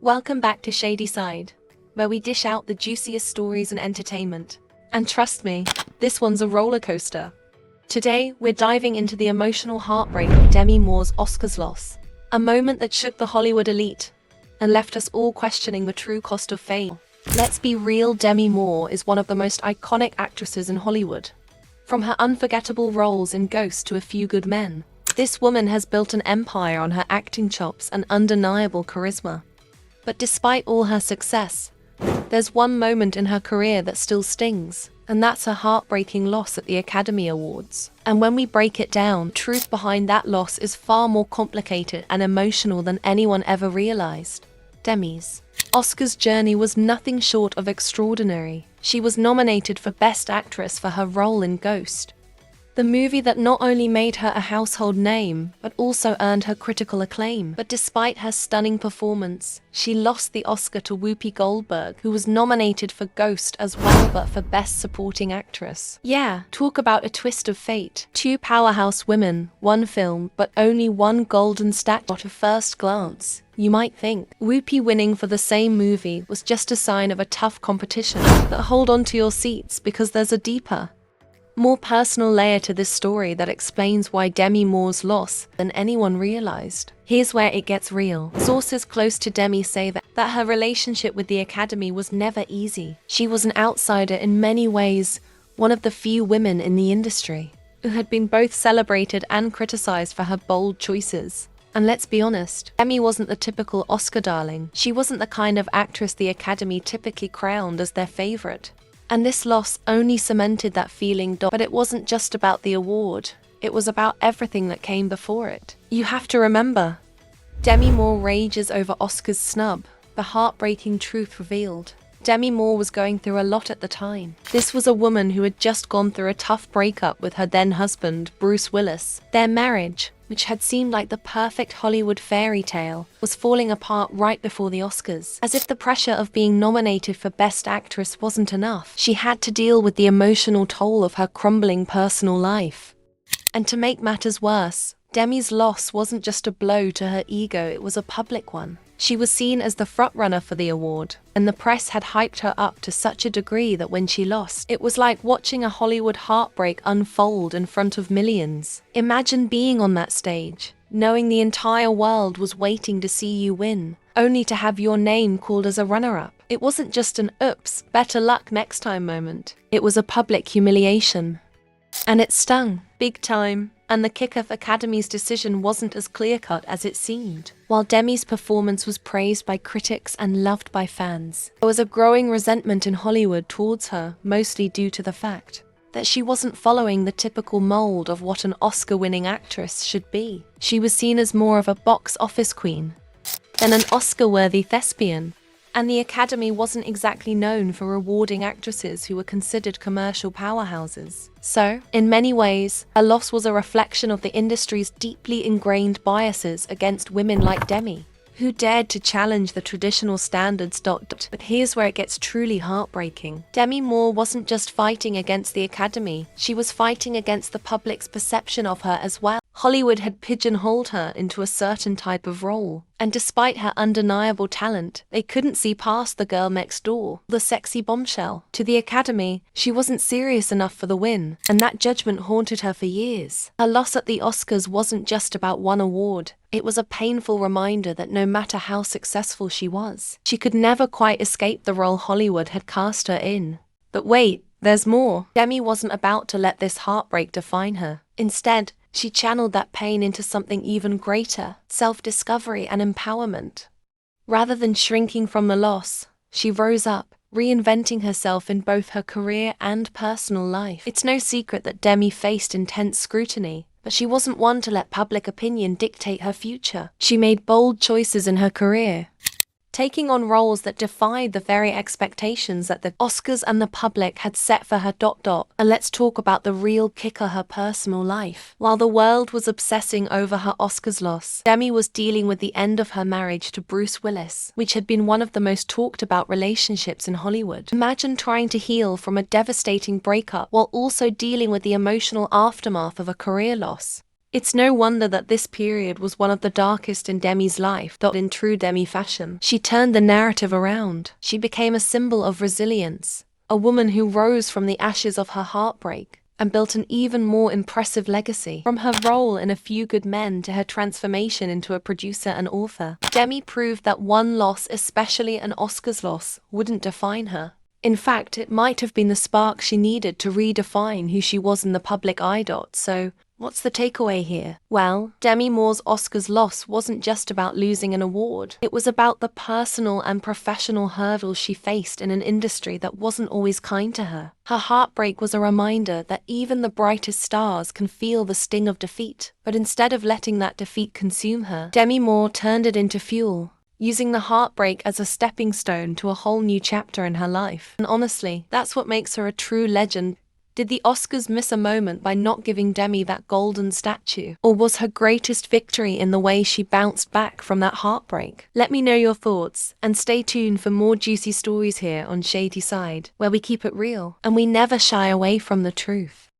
Welcome back to Shady Side, where we dish out the juiciest stories and entertainment. And trust me, this one's a roller coaster. Today, we're diving into the emotional heartbreak of Demi Moore's Oscars loss, a moment that shook the Hollywood elite and left us all questioning the true cost of fame. Let's be real, Demi Moore is one of the most iconic actresses in Hollywood. From her unforgettable roles in Ghost to A Few Good Men, this woman has built an empire on her acting chops and undeniable charisma. But despite all her success, there's one moment in her career that still stings, and that's her heartbreaking loss at the Academy Awards. And when we break it down, the truth behind that loss is far more complicated and emotional than anyone ever realized. Demi's Oscars journey was nothing short of extraordinary. She was nominated for Best Actress for her role in Ghost, the movie that not only made her a household name, but also earned her critical acclaim. But despite her stunning performance, she lost the Oscar to Whoopi Goldberg, who was nominated for Ghost as well but for Best Supporting Actress. Yeah, talk about a twist of fate. Two powerhouse women, one film, but only one golden statue at first glance. You might think Whoopi winning for the same movie was just a sign of a tough competition, but hold on to your seats because there's a deeper, more personal layer to this story that explains why Demi Moore's loss than anyone realized. Here's where it gets real. Sources close to Demi say that her relationship with the Academy was never easy. She was an outsider in many ways, one of the few women in the industry who had been both celebrated and criticized for her bold choices. And let's be honest, Demi wasn't the typical Oscar darling. She wasn't the kind of actress the Academy typically crowned as their favorite. And this loss only cemented that feeling, but it wasn't just about the award. It was about everything that came before it. You have to remember, Demi Moore rages over Oscar's snub, the heartbreaking truth revealed. Demi Moore was going through a lot at the time. This was a woman who had just gone through a tough breakup with her then-husband, Bruce Willis. Their marriage, which had seemed like the perfect Hollywood fairy tale, was falling apart right before the Oscars. As if the pressure of being nominated for Best Actress wasn't enough, she had to deal with the emotional toll of her crumbling personal life. And to make matters worse, Demi's loss wasn't just a blow to her ego, it was a public one. She was seen as the frontrunner for the award, and the press had hyped her up to such a degree that when she lost, it was like watching a Hollywood heartbreak unfold in front of millions. Imagine being on that stage, knowing the entire world was waiting to see you win, only to have your name called as a runner-up. It wasn't just an oops, better luck next time moment. It was a public humiliation. And it stung, big time. And the kick of Academy's decision wasn't as clear-cut as it seemed. While Demi's performance was praised by critics and loved by fans, there was a growing resentment in Hollywood towards her, mostly due to the fact that she wasn't following the typical mold of what an Oscar-winning actress should be. She was seen as more of a box office queen than an Oscar-worthy thespian. And the Academy wasn't exactly known for rewarding actresses who were considered commercial powerhouses. So, in many ways, her loss was a reflection of the industry's deeply ingrained biases against women like Demi, who dared to challenge the traditional standards. But here's where it gets truly heartbreaking. Demi Moore wasn't just fighting against the Academy, she was fighting against the public's perception of her as well. Hollywood had pigeonholed her into a certain type of role, and despite her undeniable talent, they couldn't see past the girl next door, the sexy bombshell. To the Academy, she wasn't serious enough for the win, and that judgment haunted her for years. Her loss at the Oscars wasn't just about one award. It was a painful reminder that no matter how successful she was, she could never quite escape the role Hollywood had cast her in. But wait, there's more. Demi wasn't about to let this heartbreak define her. Instead, she channeled that pain into something even greater, self-discovery and empowerment. Rather than shrinking from the loss, she rose up, reinventing herself in both her career and personal life. It's no secret that Demi faced intense scrutiny, but she wasn't one to let public opinion dictate her future. She made bold choices in her career, taking on roles that defied the very expectations that the Oscars and the public had set for her. And let's talk about the real kicker, her personal life. While the world was obsessing over her Oscars loss, Demi was dealing with the end of her marriage to Bruce Willis, which had been one of the most talked about relationships in Hollywood. Imagine trying to heal from a devastating breakup while also dealing with the emotional aftermath of a career loss. It's no wonder that this period was one of the darkest in Demi's life. In true Demi fashion, she turned the narrative around. She became a symbol of resilience, a woman who rose from the ashes of her heartbreak and built an even more impressive legacy. From her role in A Few Good Men to her transformation into a producer and author, Demi proved that one loss, especially an Oscars loss, wouldn't define her. In fact, it might have been the spark she needed to redefine who she was in the public eye. So, what's the takeaway here? Well, Demi Moore's Oscars loss wasn't just about losing an award. It was about the personal and professional hurdles she faced in an industry that wasn't always kind to her. Her heartbreak was a reminder that even the brightest stars can feel the sting of defeat. But instead of letting that defeat consume her, Demi Moore turned it into fuel, using the heartbreak as a stepping stone to a whole new chapter in her life. And honestly, that's what makes her a true legend. Did the Oscars miss a moment by not giving Demi that golden statue? Or was her greatest victory in the way she bounced back from that heartbreak? Let me know your thoughts, and stay tuned for more juicy stories here on Shady Side, where we keep it real, and we never shy away from the truth.